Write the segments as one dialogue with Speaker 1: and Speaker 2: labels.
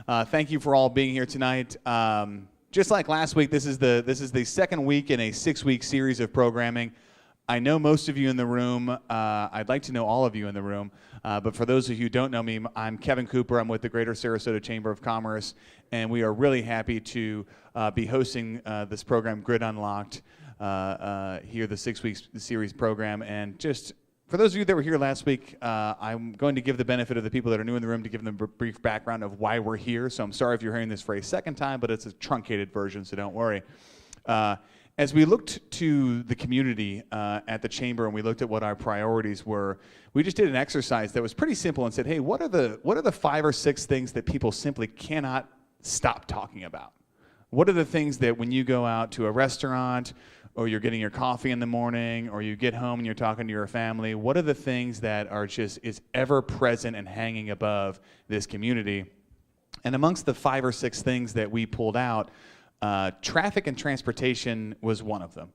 Speaker 1: Thank you for all being here tonight. Just like last week, this is the second week in a 6-week series of programming. I know most of you in the room. I'd like to know all of you in the room. But for those of you who don't know me, I'm Kevin Cooper. I'm with the Greater Sarasota Chamber of Commerce, and we are really happy to be hosting this program, Grid Unlocked, here, the 6-week series program. And just for those of you that were here last week, I'm going to give the benefit of the people that are new in the room to give them a brief background of why we're here. So I'm sorry if you're hearing this for a second time, but it's a truncated version, so don't worry. As we looked to the community at the Chamber and we looked at what our priorities were, we just did an exercise that was pretty simple and said, hey, what are the 5 or 6 things that people simply cannot stop talking about? What are the things that when you go out to a restaurant or you're getting your coffee in the morning or you get home and you're talking to your family, what are the things that are just is ever present and hanging above this community? And amongst the 5 or 6 things that we pulled out, traffic and transportation was one of them.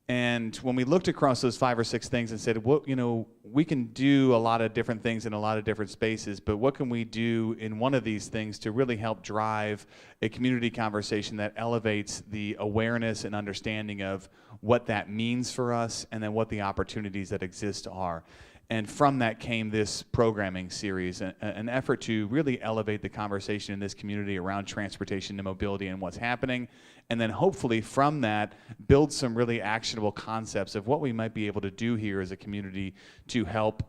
Speaker 1: And when we looked across those 5 or 6 things and said, well, you know, we can do a lot of different things in a lot of different spaces, but what can we do in one of these things to really help drive a community conversation that elevates the awareness and understanding of what that means for us and then what the opportunities that exist are. And from that came this programming series, an effort to really elevate the conversation in this community around transportation and mobility and what's happening. And then hopefully from that, build some really actionable concepts of what we might be able to do here as a community to help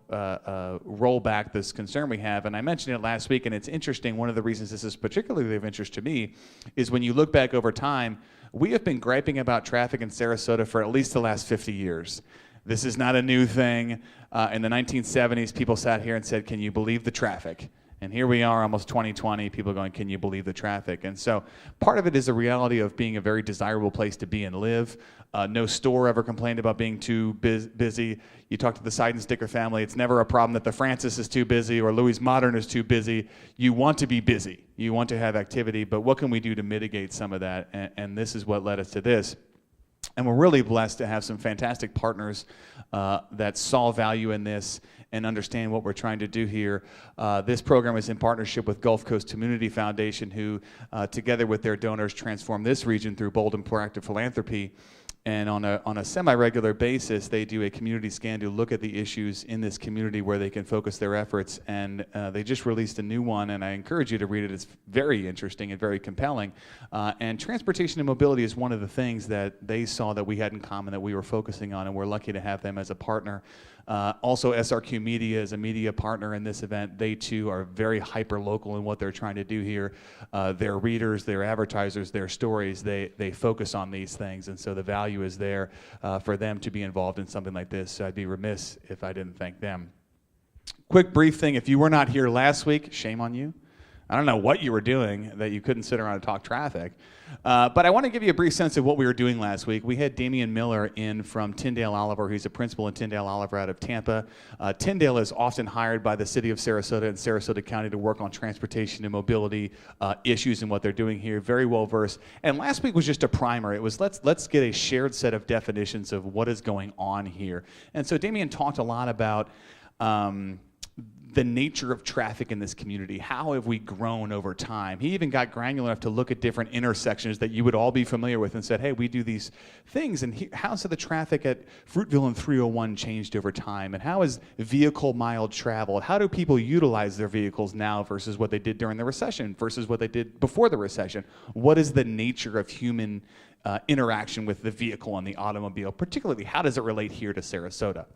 Speaker 1: roll back this concern we have. And I mentioned it last week, and it's interesting. One of the reasons this is particularly of interest to me is when you look back over time, we have been griping about traffic in Sarasota for at least the last 50 years. This is not a new thing. In the 1970s, people sat here and said, can you believe the traffic? And here we are, almost 2020, people going, can you believe the traffic? And so part of it is a reality of being a very desirable place to be and live. No store ever complained about being too busy. You talk to the Side and Sticker family, it's never a problem that the Francis is too busy or Louis Modern is too busy. You want to be busy. You want to have activity, but what can we do to mitigate some of that? And this is what led us to this. And we're really blessed to have some fantastic partners that saw value in this and understand what we're trying to do here. This program is in partnership with Gulf Coast Community Foundation, who together with their donors transform this region through bold and proactive philanthropy. And on a semi-regular basis, they do a community scan to look at the issues in this community where they can focus their efforts. And they just released a new one, and I encourage you to read it. It's very interesting and very compelling. And transportation and mobility is one of the things that they saw that we had in common that we were focusing on, and we're lucky to have them as a partner. Also, SRQ Media is a media partner in this event. They too are very hyper-local in what they're trying to do here. Their readers, their advertisers, their stories, they focus on these things, and so the value is there for them to be involved in something like this. So I'd be remiss if I didn't thank them. Quick brief thing, if you were not here last week, shame on you. I don't know what you were doing that you couldn't sit around and talk traffic. But I want to give you a brief sense of what we were doing last week. We had Damian Miller in from Tyndale Oliver. He's a principal in Tyndale Oliver out of Tampa. Tyndale is often hired by the city of Sarasota and Sarasota County to work on transportation and mobility issues and what they're doing here. Very well versed. And last week was just a primer. It was let's get a shared set of definitions of what is going on here. And so Damian talked a lot about the nature of traffic in this community. How have we grown over time? He even got granular enough to look at different intersections that you would all be familiar with and said, hey, we do these things, and how's the traffic at Fruitville and 301 changed over time? And how is vehicle mile traveled? How do people utilize their vehicles now versus what they did during the recession versus what they did before the recession? What is the nature of human interaction with the vehicle and the automobile? Particularly, how does it relate here to Sarasota?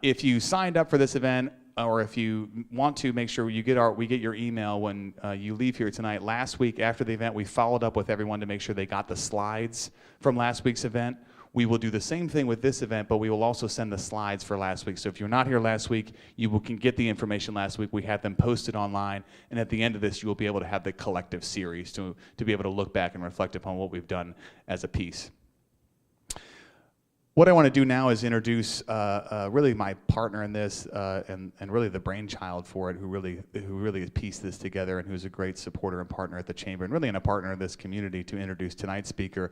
Speaker 1: If you signed up for this event, or if you want to, make sure we get your email when you leave here tonight. Last week after the event, we followed up with everyone to make sure they got the slides from last week's event. We will do the same thing with this event, but we will also send the slides for last week. So if you're not here last week, can get the information last week. We had them posted online, and at the end of this, you will be able to have the collective series to be able to look back and reflect upon what we've done as a piece. What I want to do now is introduce really my partner in this, and really the brainchild for it, who really pieced this together, and who's a great supporter and partner at the Chamber, and really a partner in this community, to introduce tonight's speaker.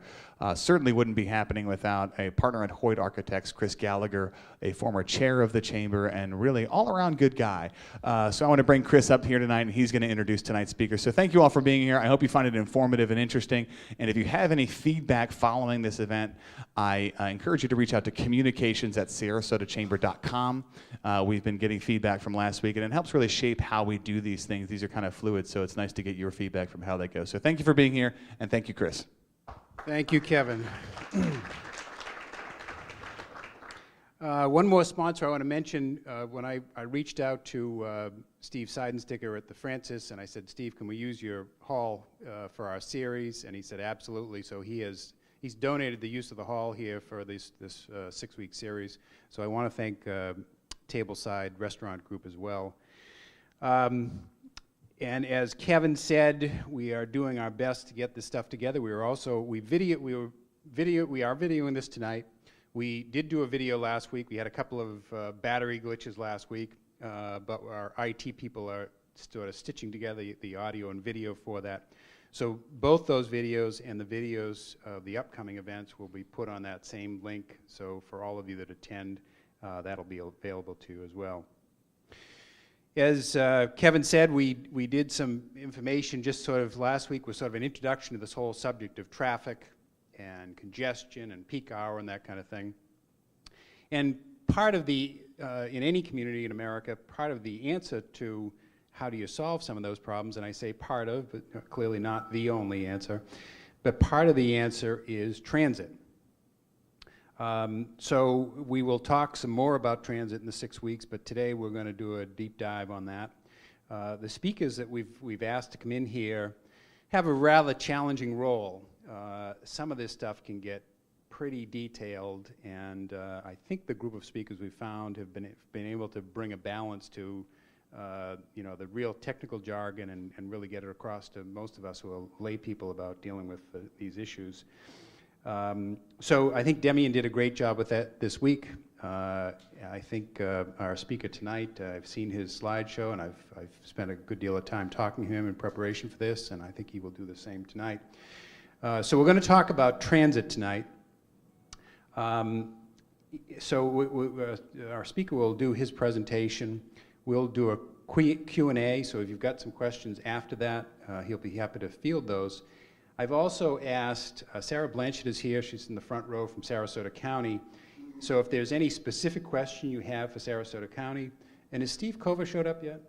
Speaker 1: Certainly wouldn't be happening without a partner at Hoyt Architects, Chris Gallagher, a former chair of the Chamber, and really all-around good guy. So I want to bring Chris up here tonight, and he's going to introduce tonight's speaker. So thank you all for being here. I hope you find it informative and interesting. And if you have any feedback following this event, I encourage you to reach out to communications@sarasotachamber.com. We've been getting feedback from last week, and it helps really shape how we do these things. These are kind of fluid, so it's nice to get your feedback from how they go. So thank you for being here, and thank you, Chris.
Speaker 2: Thank you, Kevin. One more sponsor I want to mention. When I reached out to Steve Seidensticker at the Francis, and I said, Steve, can we use your hall for our series? And he said, absolutely. So he's donated the use of the hall here for this 6-week series. So I want to thank Tableside Restaurant Group as well. And as Kevin said, we are doing our best to get this stuff together. We are videoing this tonight. We did do a video last week. We had a couple of battery glitches last week, but our IT people are sort of stitching together the audio and video for that. So both those videos and the videos of the upcoming events will be put on that same link. So for all of you that attend, that'll be available to you as well. As Kevin said, we did some information just sort of last week, was sort of an introduction to this whole subject of traffic and congestion and peak hour and that kind of thing. And part of the, in any community in America, part of the answer to how do you solve some of those problems, and I say part of, but clearly not the only answer, but part of the answer is transit. So we will talk some more about transit in the 6 weeks, but today we're going to do a deep dive on that. The speakers that we've asked to come in here have a rather challenging role. Some of this stuff can get pretty detailed, and I think the group of speakers we found have been able to bring a balance to the real technical jargon and really get it across to most of us who are lay people about dealing with these issues. So I think Demian did a great job with that this week. I think our speaker tonight, I've seen his slideshow, and I've spent a good deal of time talking to him in preparation for this, and I think he will do the same tonight. So we're going to talk about transit tonight. So our speaker will do his presentation. We'll do a Q&A, so if you've got some questions after that, he'll be happy to field those. I've also asked, Sarah Blanchett is here, she's in the front row from Sarasota County, so if there's any specific question you have for Sarasota County, and has Steve Kova showed up yet?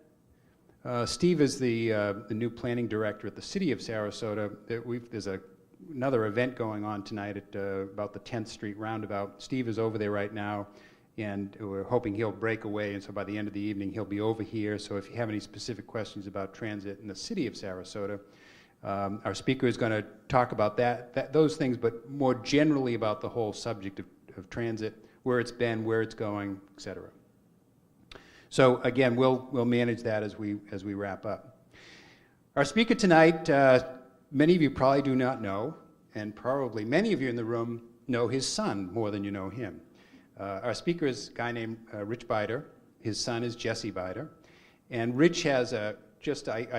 Speaker 2: Steve is the new planning director at the city of Sarasota. There's another event going on tonight at about the 10th Street roundabout. Steve is over there right now, and we're hoping he'll break away, and so by the end of the evening he'll be over here. So if you have any specific questions about transit in the city of Sarasota, our speaker is going to talk about those things, but more generally about the whole subject of transit, where it's been, where it's going, etc. So again, we'll manage that as we wrap up. Our speaker tonight, many of you probably do not know, and probably many of you in the room know his son more than you know him. Our speaker is a guy named Rich Bider. His son is Jesse Bider. And Rich has I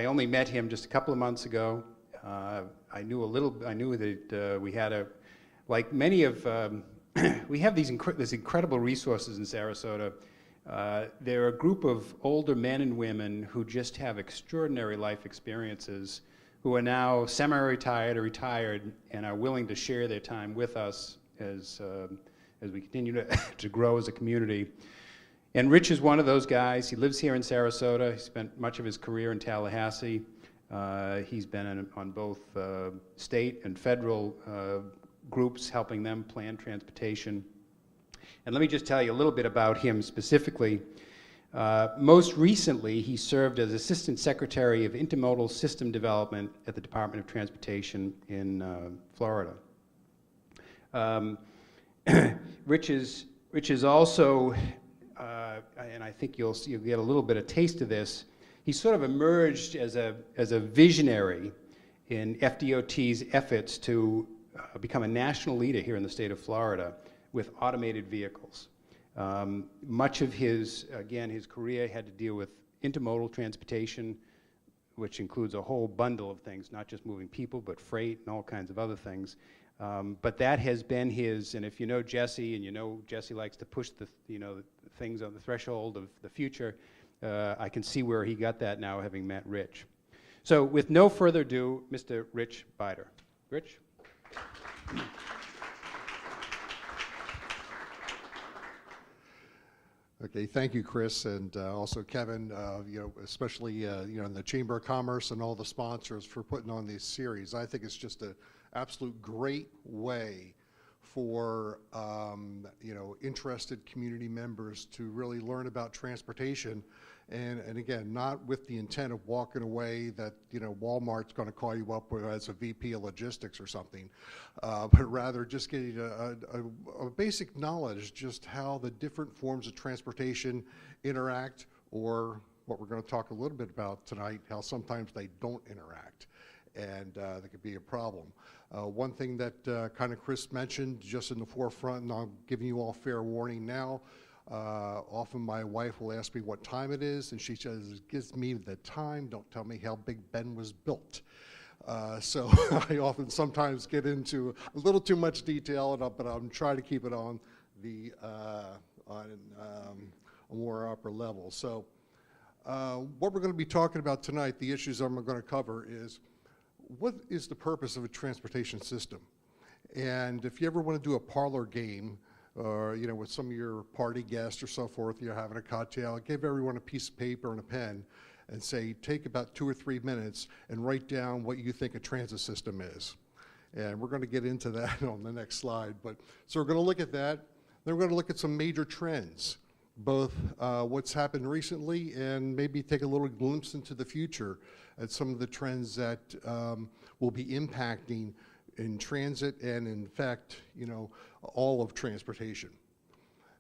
Speaker 2: only met him just a couple of months ago. I knew that we had like many of, we have these incredible resources in Sarasota. They're a group of older men and women who just have extraordinary life experiences, who are now semi-retired or retired and are willing to share their time with us as we continue to grow as a community. And Rich is one of those guys. He lives here in Sarasota. He spent much of his career in Tallahassee. He's been on both state and federal groups helping them plan transportation. And let me just tell you a little bit about him specifically. Most recently, he served as Assistant Secretary of Intermodal System Development at the Department of Transportation in Florida. Rich is also, and I think you'll get a little bit of taste of this, he sort of emerged as a visionary in FDOT's efforts to become a national leader here in the state of Florida with automated vehicles. Much of his career had to deal with intermodal transportation, which includes a whole bundle of things, not just moving people, but freight and all kinds of other things. But that has been his, and if you know Jesse, and you know Jesse likes to push the things on the threshold of the future, I can see where he got that now, having met Rich. So with no further ado, Mr. Rich Bider. Rich?
Speaker 3: Okay, thank you, Chris, and also Kevin, especially in the Chamber of Commerce and all the sponsors for putting on this series. I think it's just an absolute great way for interested community members to really learn about transportation, and again, not with the intent of walking away that Walmart's going to call you up as a VP of logistics or something, but rather just getting a basic knowledge just how the different forms of transportation interact, or what we're going to talk a little bit about tonight, how sometimes they don't interact, and that could be a problem. One thing that kind of Chris mentioned just in the forefront, and I'm giving you all fair warning now, often my wife will ask me what time it is, and she says, gives me the time, don't tell me how Big Ben was built. So I often sometimes get into a little too much detail, but I'm trying to keep it on the a more upper level. So what we're going to be talking about tonight, the issues I'm going to cover is, what is the purpose of a transportation system? And if you ever want to do a parlor game, or with some of your party guests or so forth, you're having a cocktail, give everyone a piece of paper and a pen and say, take about 2 or 3 minutes and write down what you think a transit system is. And we're going to get into that on the next slide. So we're going to look at that. Then we're going to look at some major trends, both what's happened recently and maybe take a little glimpse into the future at some of the trends that will be impacting in transit and, in fact, all of transportation.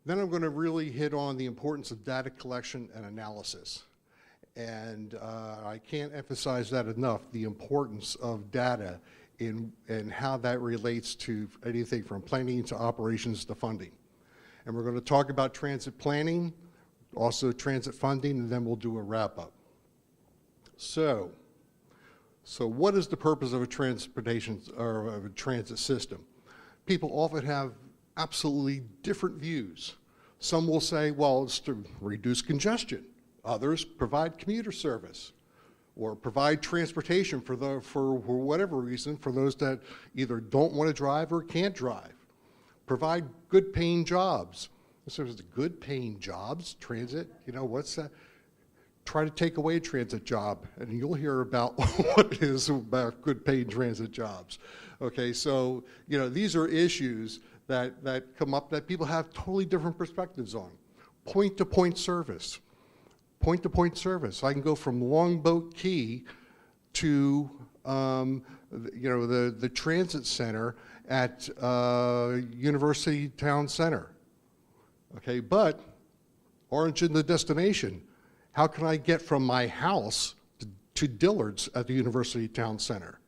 Speaker 3: Then I'm going to really hit on the importance of data collection and analysis. And I can't emphasize that enough, the importance of data and how that relates to anything from planning to operations to funding. And we're going to talk about transit planning, also transit funding, and then we'll do a wrap-up. So what is the purpose of a transportation or of a transit system? People often have absolutely different views. Some will say, well, it's to reduce congestion. Others provide commuter service or provide transportation for whatever reason for those that either don't want to drive or can't drive. Provide good paying jobs. So it's good paying jobs, transit, what's that? Try to take away a transit job, and you'll hear about what it is about good paid transit jobs. Okay, so these are issues that come up that people have totally different perspectives on. Point-to-point service. Point-to-point service. I can go from Longboat Key to the transit center at University Town Center. Okay, but origin to destination. How can I get from my house to Dillard's at the University Town Center?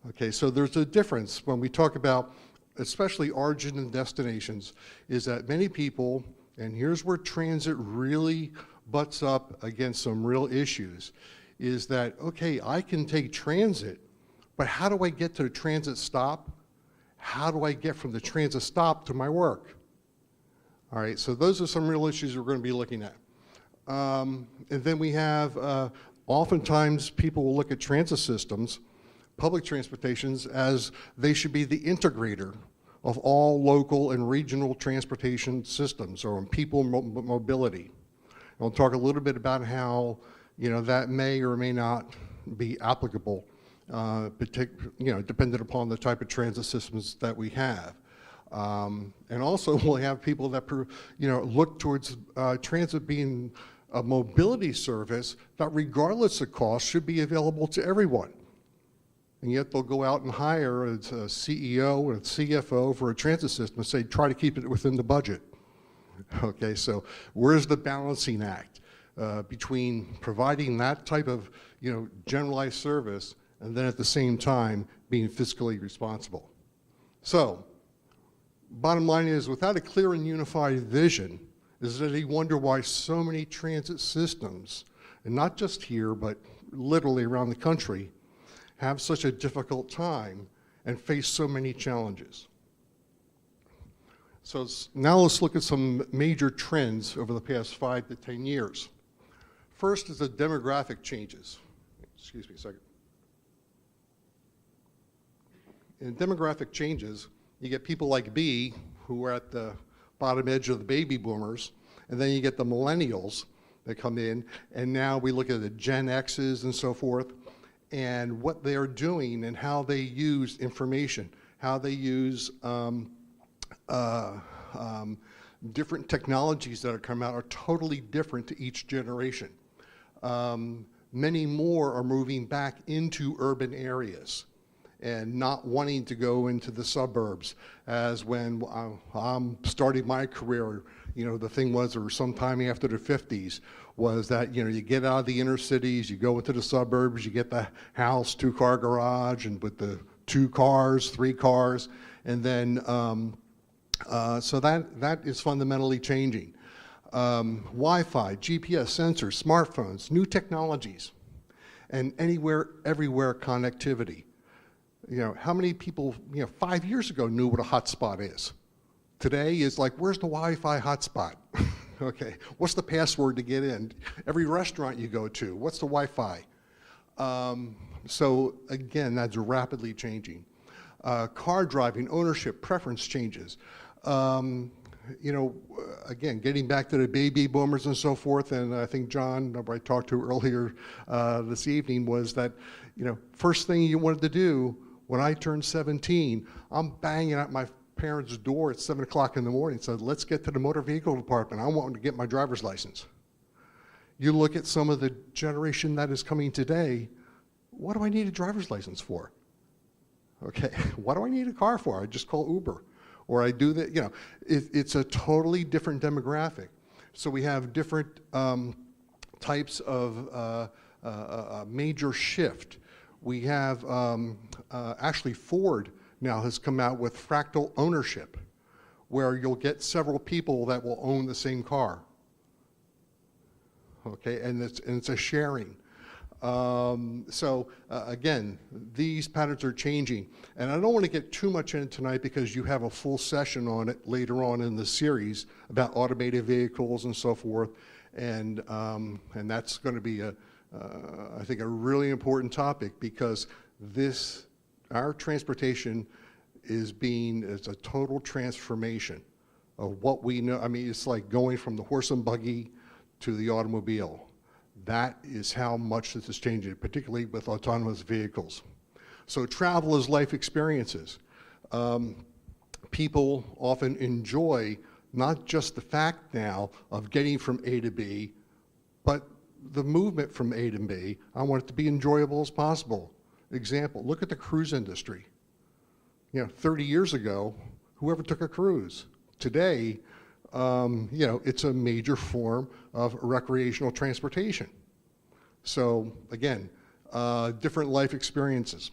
Speaker 3: Okay, so there's a difference when we talk about, especially origin and destinations, is that many people, and here's where transit really butts up against some real issues, is that, okay, I can take transit, but how do I get to the transit stop? How do I get from the transit stop to my work? All right, so those are some real issues we're going to be looking at. And then we have, oftentimes people will look at transit systems, public transportations, as they should be the integrator of all local and regional transportation systems or people mobility. And we'll talk a little bit about how that may or may not be applicable, dependent upon the type of transit systems that we have. And also we'll have people that look towards transit being a mobility service that, regardless of cost, should be available to everyone. And yet they'll go out and hire a CEO or a CFO for a transit system and say, try to keep it within the budget. Okay, so where's the balancing act between providing that type of generalized service and then at the same time being fiscally responsible? So Bottom line is, without a clear and unified vision, is that they wonder why so many transit systems, and not just here, but literally around the country, have such a difficult time and face so many challenges. So now let's look at some major trends over the past 5 to 10 years. First is the demographic changes. Excuse me a second. In demographic changes, you get people like B, who are at the bottom edge of the baby boomers, and then you get the millennials that come in, and now we look at the Gen X's and so forth, and what they are doing and how they use information, how they use different technologies that are coming out are totally different to each generation. Many more are moving back into urban areas and not wanting to go into the suburbs, as when I'm starting my career, the thing was, or sometime after the 50s, was that, you get out of the inner cities, you go into the suburbs, you get the house, 2-car garage, and with the 2 cars, 3 cars, and then, so that is fundamentally changing. Wi-Fi, GPS, sensors, smartphones, new technologies, and anywhere, everywhere connectivity. How many people, 5 years ago knew what a hotspot is? Today is like, where's the Wi-Fi hotspot? Okay, what's the password to get in? Every restaurant you go to, what's the Wi-Fi? So again, that's rapidly changing. Car driving, ownership, preference changes. Again, getting back to the baby boomers and so forth, and I think John, who I talked to earlier this evening, was that, first thing you wanted to do when I turned 17, I'm banging at my parents' door at 7 o'clock in the morning, said, let's get to the motor vehicle department. I want to get my driver's license. You look at some of the generation that is coming today, what do I need a driver's license for? Okay, what do I need a car for? I just call Uber. Or I do that, it's a totally different demographic. So we have different types of major shift. We have, actually Ford now has come out with fractal ownership, where you'll get several people that will own the same car. Okay, and it's a sharing. Again, these patterns are changing, and I don't want to get too much in tonight because you have a full session on it later on in the series about automated vehicles and so forth, and that's going to be I think a really important topic, because our transportation it's a total transformation of what we know. I mean, it's like going from the horse and buggy to the automobile. That is how much this is changing, particularly with autonomous vehicles. So travel is life experiences. People often enjoy not just the fact now of getting from A to B, but the movement from A to B. I want it to be enjoyable as possible. Example, look at the cruise industry. 30 years ago, whoever took a cruise? Today, it's a major form of recreational transportation. So again, different life experiences.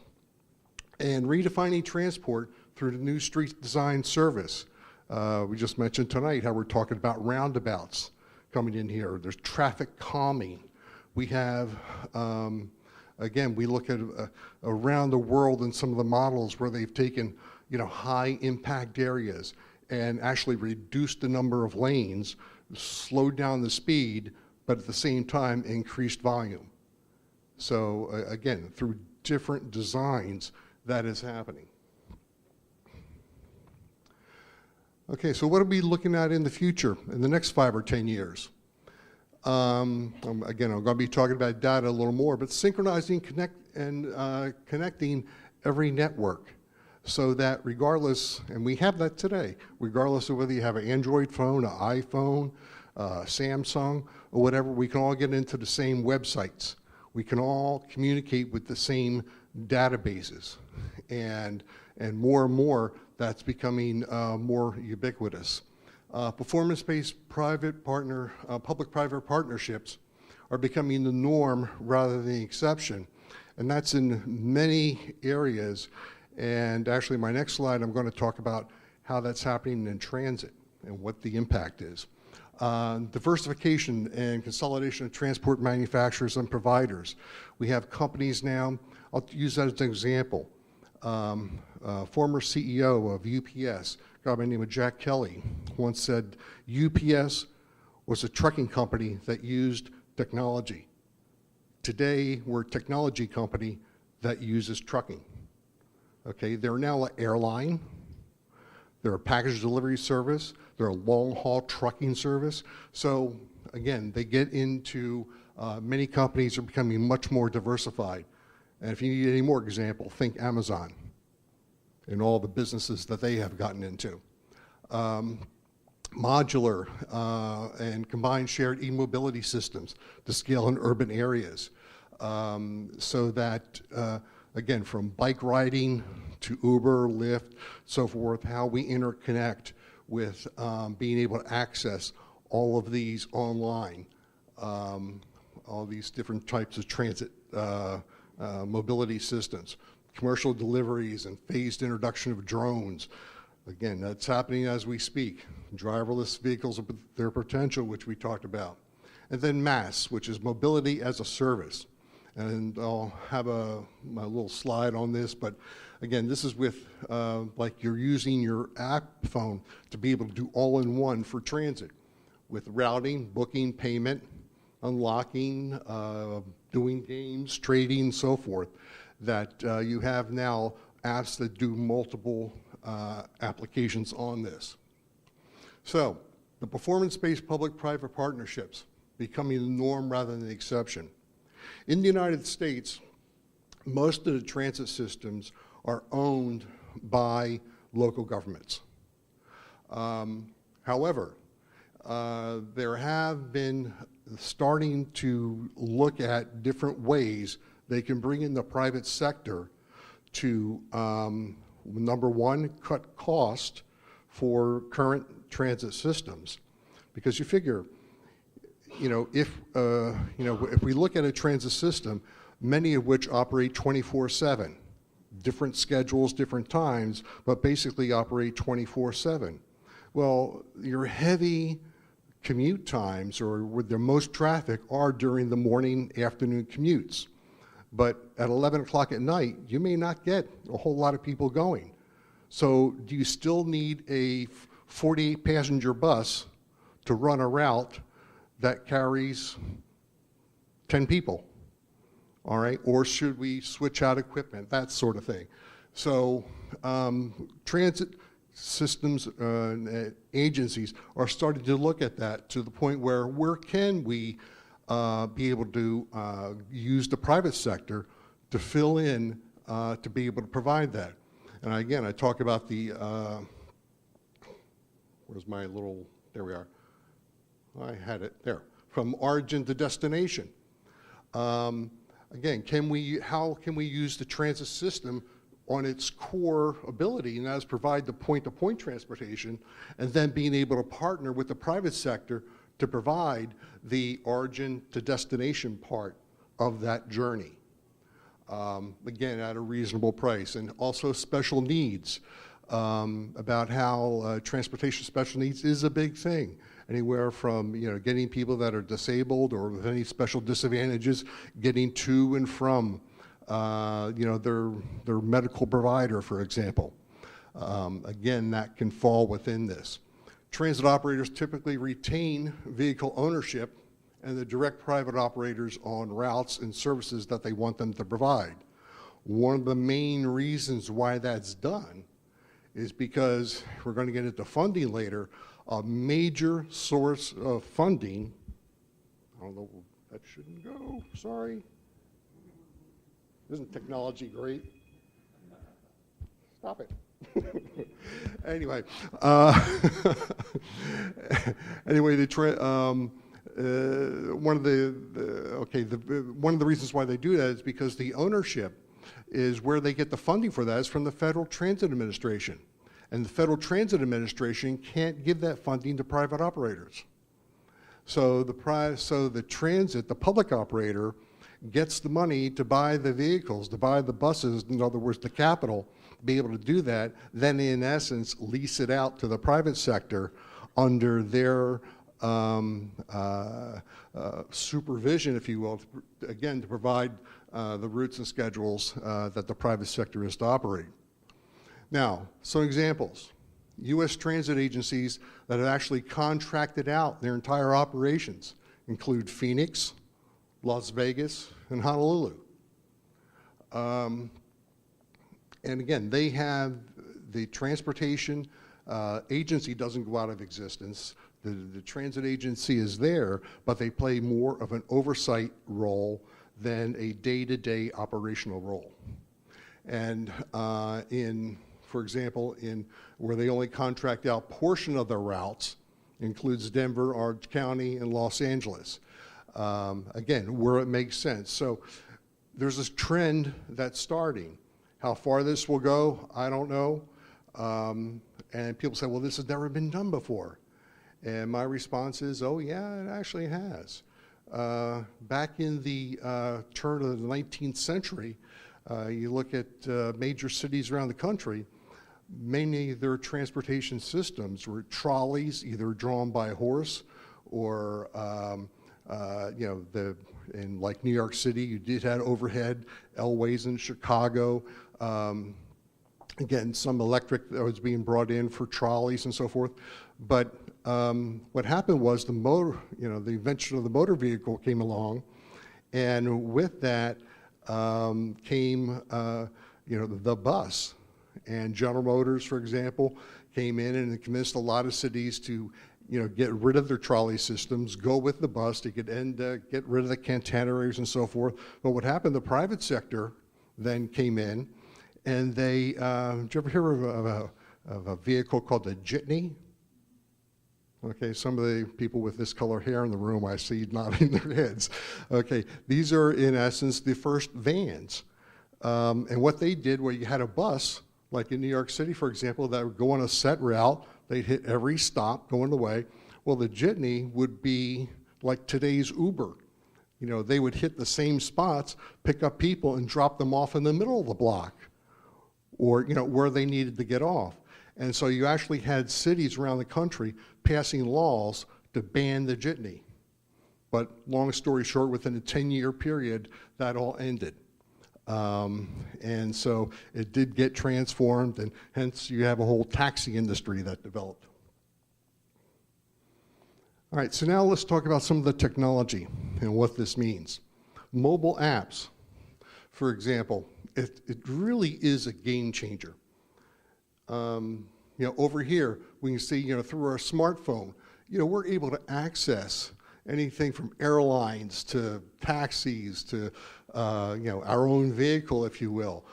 Speaker 3: And redefining transport through the new street design service. We just mentioned tonight how we're talking about roundabouts coming in here. There's traffic calming. We have, again, we look at around the world in some of the models where they've taken, high impact areas and actually reduced the number of lanes, slowed down the speed, but at the same time increased volume. So again, through different designs, that is happening. Okay, so what are we looking at in the future, in the next 5 or 10 years? Again, I'm going to be talking about data a little more, but synchronizing, connecting every network, so that regardless, and we have that today, regardless of whether you have an Android phone, an iPhone, Samsung, or whatever, we can all get into the same websites. We can all communicate with the same databases, and more, that's becoming more ubiquitous. Performance-based public-private partnerships are becoming the norm rather than the exception, and that's in many areas. And actually, my next slide, I'm going to talk about how that's happening in transit and what the impact is. Diversification and consolidation of transport manufacturers and providers. We have companies now, I'll use that as an example. Former CEO of UPS, a guy by the name of Jack Kelly, once said UPS was a trucking company that used technology. Today, we're a technology company that uses trucking. Okay, they're now an airline, they're a package delivery service, they're a long-haul trucking service. So again, they get into, many companies are becoming much more diversified. And if you need any more example, think Amazon and all the businesses that they have gotten into. Modular and combined shared e-mobility systems to scale in urban areas. So that, again, from bike riding to Uber, Lyft, so forth, how we interconnect with being able to access all of these online, all these different types of transit mobility systems, commercial deliveries and phased introduction of drones. Again, that's happening as we speak. Driverless vehicles, their potential, which we talked about. And then MaaS, which is mobility as a service. And I'll have my little slide on this, but again, this is with, like you're using your app phone to be able to do all-in-one for transit with routing, booking, payment, unlocking, doing games, trading, so forth, that you have now apps that do multiple applications on this. So, the performance-based public-private partnerships becoming the norm rather than the exception. In the United States, most of the transit systems are owned by local governments. However, there have been starting to look at different ways they can bring in the private sector to, number one, cut cost for current transit systems. Because you figure, if we look at a transit system, many of which operate 24/7, different schedules, different times, but basically operate 24/7. Well, your heavy commute times, or with the most traffic, are during the morning, afternoon commutes. But at 11 o'clock at night, you may not get a whole lot of people going. So do you still need a 48-passenger bus to run a route that carries 10 people? All right, or should we switch out equipment, that sort of thing. So transit systems agencies are starting to look at that to the point where can we be able to use the private sector to fill in to be able to provide that. And again, I talk about the, where's my little, there we are. I had it there, from origin to destination. Again, how can we use the transit system on its core ability, and that is provide the point-to-point transportation, and then being able to partner with the private sector to provide the origin to destination part of that journey. Again, at a reasonable price. And also special needs, about how transportation special needs is a big thing. Anywhere from getting people that are disabled or with any special disadvantages, getting to and from their medical provider, for example. Again, that can fall within this. Transit operators typically retain vehicle ownership and the direct private operators on routes and services that they want them to provide. One of the main reasons why that's done is because, we're going to get into funding later, a major source of funding, I don't know, that shouldn't go, sorry. Isn't technology great? Stop it. Anyway, anyway, one of the reasons why they do that is because the ownership is where they get the funding for that is from the Federal Transit Administration. And the Federal Transit Administration can't give that funding to private operators. So the public operator gets the money to buy the vehicles, to buy the buses, in other words, the capital, be able to do that, then in essence lease it out to the private sector under their supervision, if you will, again, to provide the routes and schedules that the private sector is to operate. Now, some examples. U.S. transit agencies that have actually contracted out their entire operations include Phoenix, Las Vegas, and Honolulu. And again, they have the transportation agency doesn't go out of existence. The transit agency is there, but they play more of an oversight role than a day-to-day operational role. And for example, in where they only contract out portion of their routes, includes Denver, Orange County, and Los Angeles. Again, where it makes sense. So there's this trend that's starting. How far this will go, I don't know. And people say, well, this has never been done before. And my response is, oh yeah, it actually has. Back in the turn of the 19th century, you look at major cities around the country, many of their transportation systems were trolleys, either drawn by a horse or, in like New York City, you did have overhead L-ways in Chicago. Again, some electric that was being brought in for trolleys and so forth. But what happened was the invention of the motor vehicle came along, and with that came, the bus. And General Motors, for example, came in and convinced a lot of cities to, get rid of their trolley systems, go with the bus. They could get rid of the catenaries and so forth. But what happened? The private sector then came in, and they. Did you ever hear of a vehicle called the jitney? Okay, some of the people with this color hair in the room, I see nodding their heads. Okay, these are in essence the first vans. And what they did, where you had a bus, like in New York City, for example, that would go on a set route, they'd hit every stop going the way. Well, the jitney would be like today's Uber. They would hit the same spots, pick up people, and drop them off in the middle of the block, or where they needed to get off. And so you actually had cities around the country passing laws to ban the jitney. But long story short, within a 10-year period, that all ended. And so it did get transformed, and hence you have a whole taxi industry that developed. All right, so now let's talk about some of the technology and what this means. Mobile apps, for example, it really is a game changer. Over here, we can see, through our smartphone, we're able to access anything from airlines to taxis to, our own vehicle, if you will.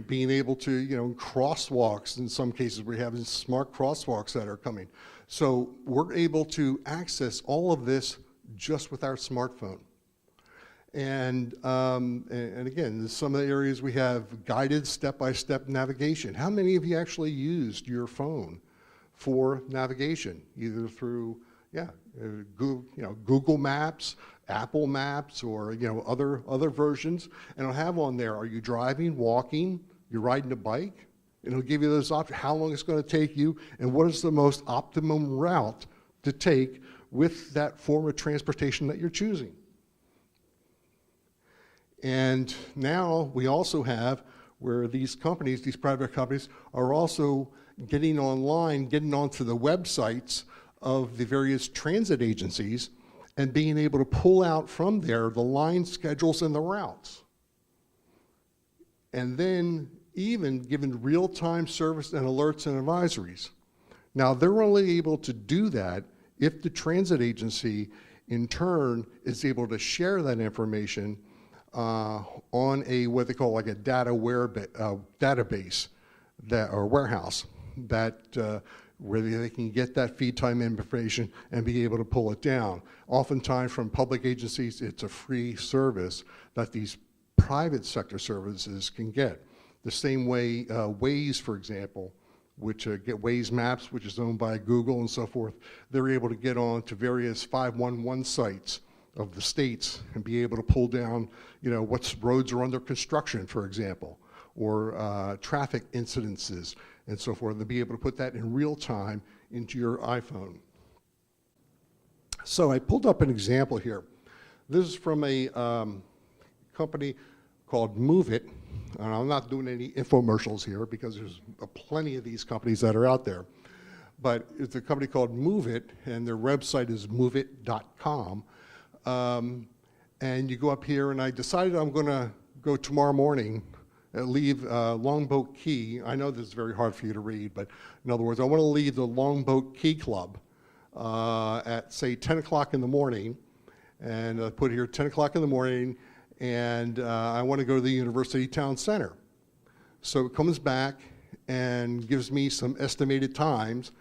Speaker 3: Being able to, crosswalks, in some cases we have smart crosswalks that are coming. So we're able to access all of this just with our smartphone. And again, some of the areas we have guided step-by-step navigation. How many of you actually used your phone for navigation, either through Google Maps, Apple Maps, or other versions? And it'll have on there: are you driving, walking, you're riding a bike? And it'll give you those options: how long it's going to take you, and what is the most optimum route to take with that form of transportation that you're choosing. And now we also have where these companies, these private companies, are also getting online, getting onto the websites of the various transit agencies and being able to pull out from there the line schedules and the routes. And then even given real-time service and alerts and advisories. Now, they're only able to do that if the transit agency, in turn, is able to share that information on a what they call like a database or warehouse that where they can get that feed time information and be able to pull it down. Oftentimes from public agencies, it's a free service that these private sector services can get. The same way Waze, for example, which get Waze Maps, which is owned by Google and so forth, they're able to get on to various 511 sites of the states and be able to pull down, what roads are under construction, for example, or traffic incidences and so forth, and be able to put that in real time into your iPhone. So I pulled up an example here. This is from a company called Move It, and I'm not doing any infomercials here because there's plenty of these companies that are out there. But it's a company called Move It, and their website is moveit.com. And you go up here, and I decided I'm going to go tomorrow morning, leave Longboat Key. I know this is very hard for you to read, but in other words, I want to leave the Longboat Key Club at, say, 10 o'clock in the morning, and I put here 10 o'clock in the morning, and I want to go to the University Town Center. So it comes back and gives me some estimated times,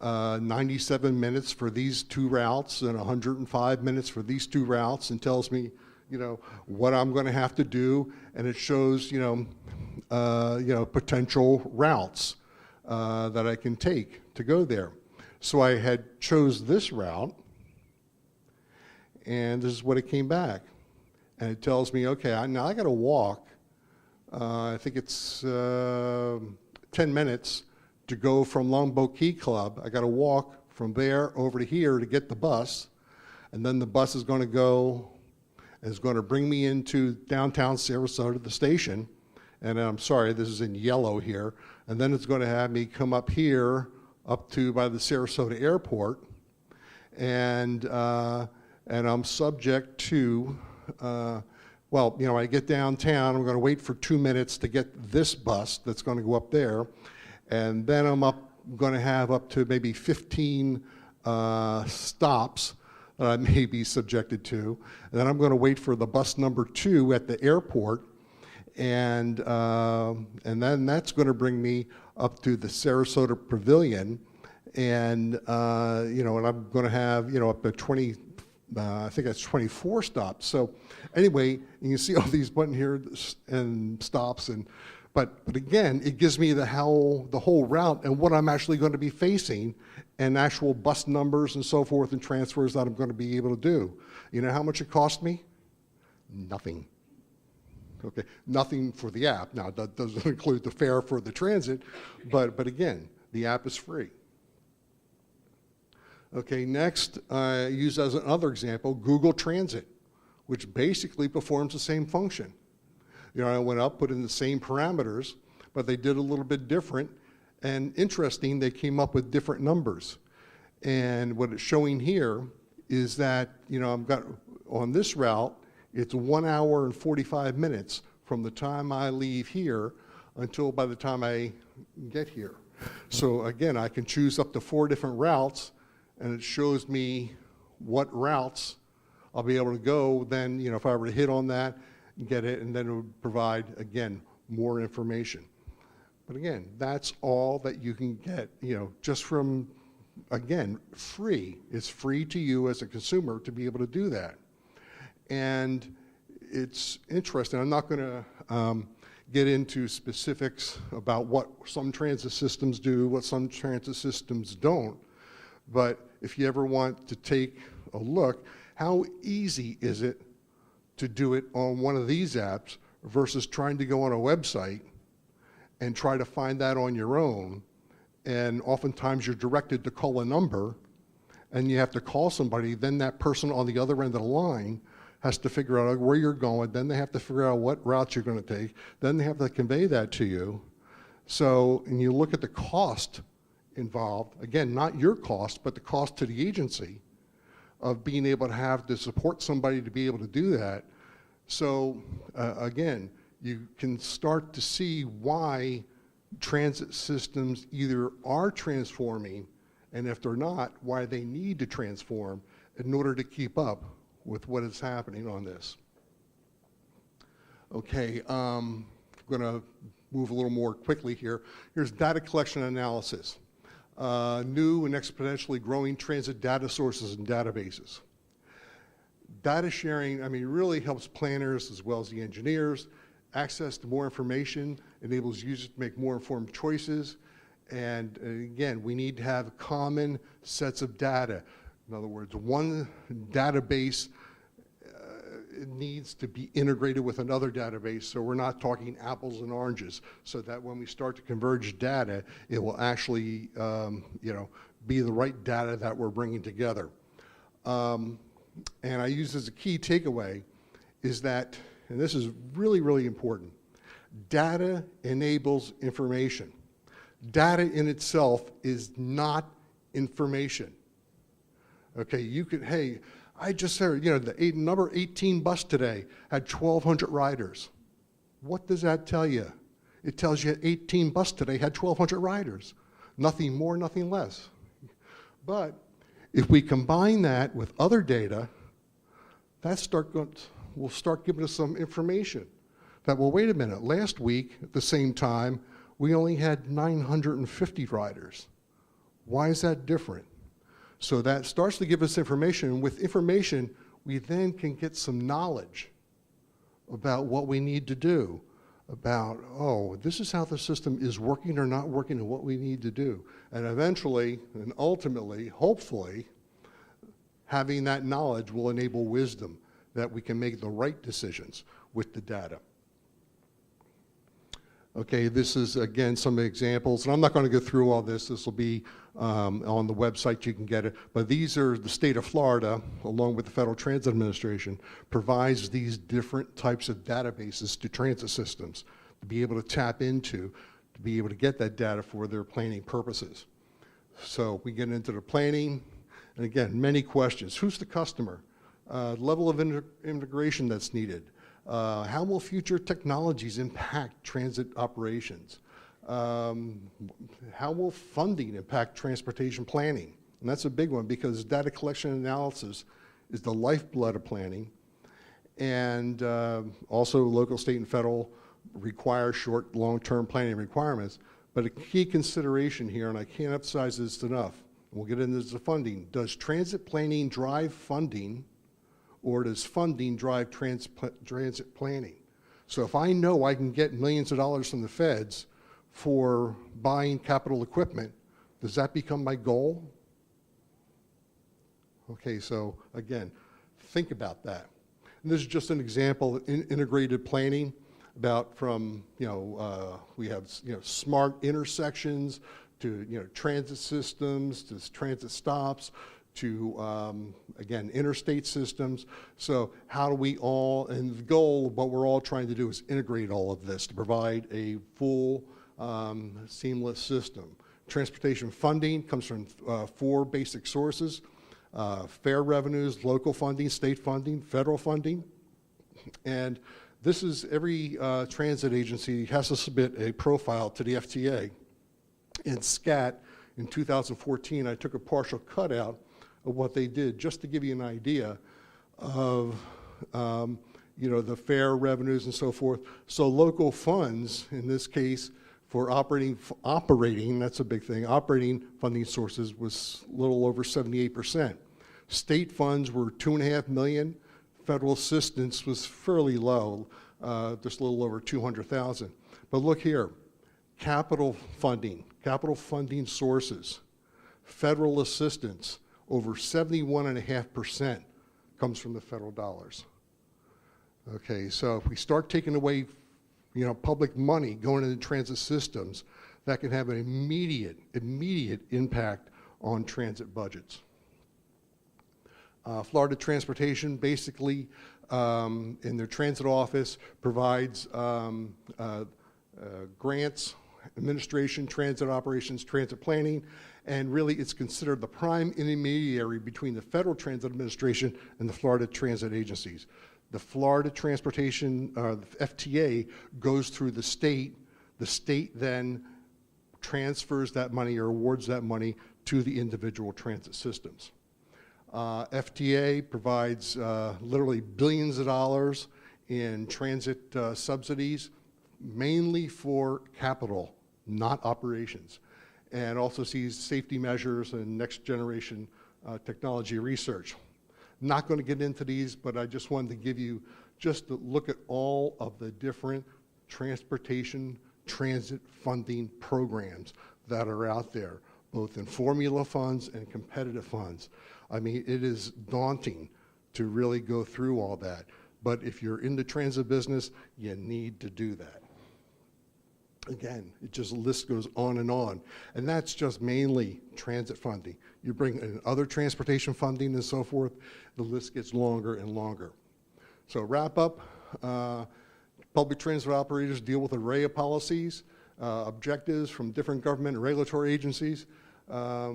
Speaker 3: 97 minutes for these two routes and 105 minutes for these two routes, and tells me, you know, what I'm going to have to do, and it shows, potential routes that I can take to go there. So I had chose this route, and this is what it came back. And it tells me, okay, now I got to walk, I think it's 10 minutes to go from Longboat Key Club. I got to walk from there over to here to get the bus, and then the bus is going to go, and it's going to bring me into downtown Sarasota, the station, and I'm sorry, this is in yellow here, and then it's going to have me come up here, up to by the Sarasota airport, and I'm subject to, I get downtown, I'm going to wait for 2 minutes to get this bus that's going to go up there, and then I'm going to have up to maybe 15 stops that I may be subjected to, and then I'm going to wait for the bus number 2 at the airport, and then that's going to bring me up to the Sarasota Pavilion, and and I'm going to have up to 20. I think that's 24 stops. So anyway, you can see all these button here and stops, but again, it gives me the whole route and what I'm actually going to be facing, and actual bus numbers and so forth and transfers that I'm going to be able to do. You know how much it cost me? Nothing. Okay, nothing for the app. Now that doesn't include the fare for the transit, but again, the app is free. Okay, next, I use as another example Google Transit, which basically performs the same function. I went up, put in the same parameters, but they did a little bit different. And interesting, they came up with different numbers. And what it's showing here is that, I've got on this route, it's 1 hour and 45 minutes from the time I leave here until by the time I get here. So again, I can choose up to 4 different routes, and it shows me what routes I'll be able to go. Then, if I were to hit on that and get it, and then it would provide, again, more information. But again, that's all that you can get, just from, again, free. It's free to you as a consumer to be able to do that. And it's interesting. I'm not going to get into specifics about what some transit systems do, what some transit systems don't. But if you ever want to take a look, how easy is it to do it on one of these apps versus trying to go on a website and try to find that on your own? And oftentimes you're directed to call a number, and you have to call somebody. Then that person on the other end of the line has to figure out where you're going. Then they have to figure out what routes you're going to take. Then they have to convey that to you. So, and you look at the cost involved, again, not your cost, but the cost to the agency of being able to have to support somebody to be able to do that. So again, you can start to see why transit systems either are transforming, and if they're not, why they need to transform in order to keep up with what is happening on this. Okay, I'm gonna move a little more quickly here. Here's data collection analysis. New and exponentially growing transit data sources and databases. Data sharing, really helps planners as well as the engineers. Access to more information enables users to make more informed choices. And again, we need to have common sets of data. In other words, one database it needs to be integrated with another database, so we're not talking apples and oranges, so that when we start to converge data, it will actually be the right data that we're bringing together. And I use as a key takeaway is that, and this is really, really important, data enables information. Data in itself is not information. Okay, you could, hey, I just heard, the number 18 bus today had 1,200 riders. What does that tell you? It tells you 18 bus today had 1,200 riders. Nothing more, nothing less. But if we combine that with other data, will start giving us some information. That, well, wait a minute, last week at the same time, we only had 950 riders. Why is that different? So that starts to give us information, and with information, we then can get some knowledge about what we need to do, about, oh, this is how the system is working or not working and what we need to do. And eventually, and ultimately, hopefully, having that knowledge will enable wisdom that we can make the right decisions with the data. Okay, this is, again, some examples, and I'm not going to go through all this. This will be on the website, you can get it. But these are the state of Florida, along with the Federal Transit Administration, provides these different types of databases to transit systems to be able to tap into, to be able to get that data for their planning purposes. So we get into the planning, and again, many questions. Who's the customer? Level of integration that's needed. How will future technologies impact transit operations? How will funding impact transportation planning? And that's a big one because data collection and analysis is the lifeblood of planning. And also local, state, and federal require short, long-term planning requirements. But a key consideration here, and I can't emphasize this enough, we'll get into the funding. Does transit planning drive funding, or does funding drive transit planning? So if I know I can get millions of dollars from the feds for buying capital equipment, does that become my goal? Okay, so again, think about that. And this is just an example of integrated planning about from, we have, smart intersections to, transit systems, to transit stops, to, again, interstate systems. So how do we all, and the goal of what we're all trying to do is integrate all of this to provide a full, seamless system. Transportation funding comes from 4 basic sources: fare revenues, local funding, state funding, federal funding. And this is every transit agency has to submit a profile to the FTA. In SCAT, in 2014, I took a partial cutout of what they did just to give you an idea of the fare revenues and so forth. So local funds, in this case, for operating, that's a big thing, operating funding sources was a little over 78%. State funds were $2.5 million. Federal assistance was fairly low, just a little over $200,000. But look here, capital funding sources, federal assistance, over 71.5% comes from the federal dollars. Okay, so if we start taking away public money going into transit systems, that can have an immediate impact on transit budgets. Florida Transportation basically, in their transit office, provides grants, administration, transit operations, transit planning, and really it's considered the prime intermediary between the Federal Transit Administration and the Florida transit agencies. The Florida Transportation, the FTA, goes through the state. The state then transfers that money or awards that money to the individual transit systems. FTA provides literally billions of dollars in transit subsidies, mainly for capital, not operations, and also sees safety measures and next generation technology research. Not going to get into these, but I just wanted to give you just a look at all of the different transportation transit funding programs that are out there, both in formula funds and competitive funds. I mean, it is daunting to really go through all that. But if you're in the transit business, you need to do that. Again, it just, the list goes on. And that's just mainly transit funding. You bring in other transportation funding and so forth, the list gets longer and longer. So wrap up, public transit operators deal with an array of policies, objectives from different government and regulatory agencies. I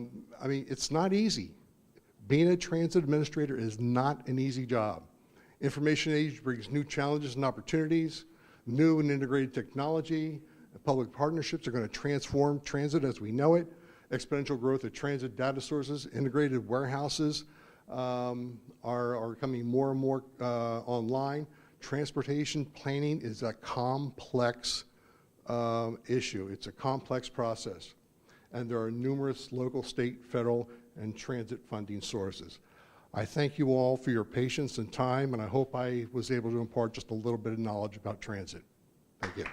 Speaker 3: mean, it's not easy. Being a transit administrator is not an easy job. Information age brings new challenges and opportunities, new and integrated technology. Public partnerships are going to transform transit as we know it. Exponential growth of transit data sources, integrated warehouses are coming more and more online. Transportation planning is a complex issue. It's a complex process. And there are numerous local, state, federal, and transit funding sources. I thank you all for your patience and time, and I hope I was able to impart just a little bit of knowledge about transit. Thank you.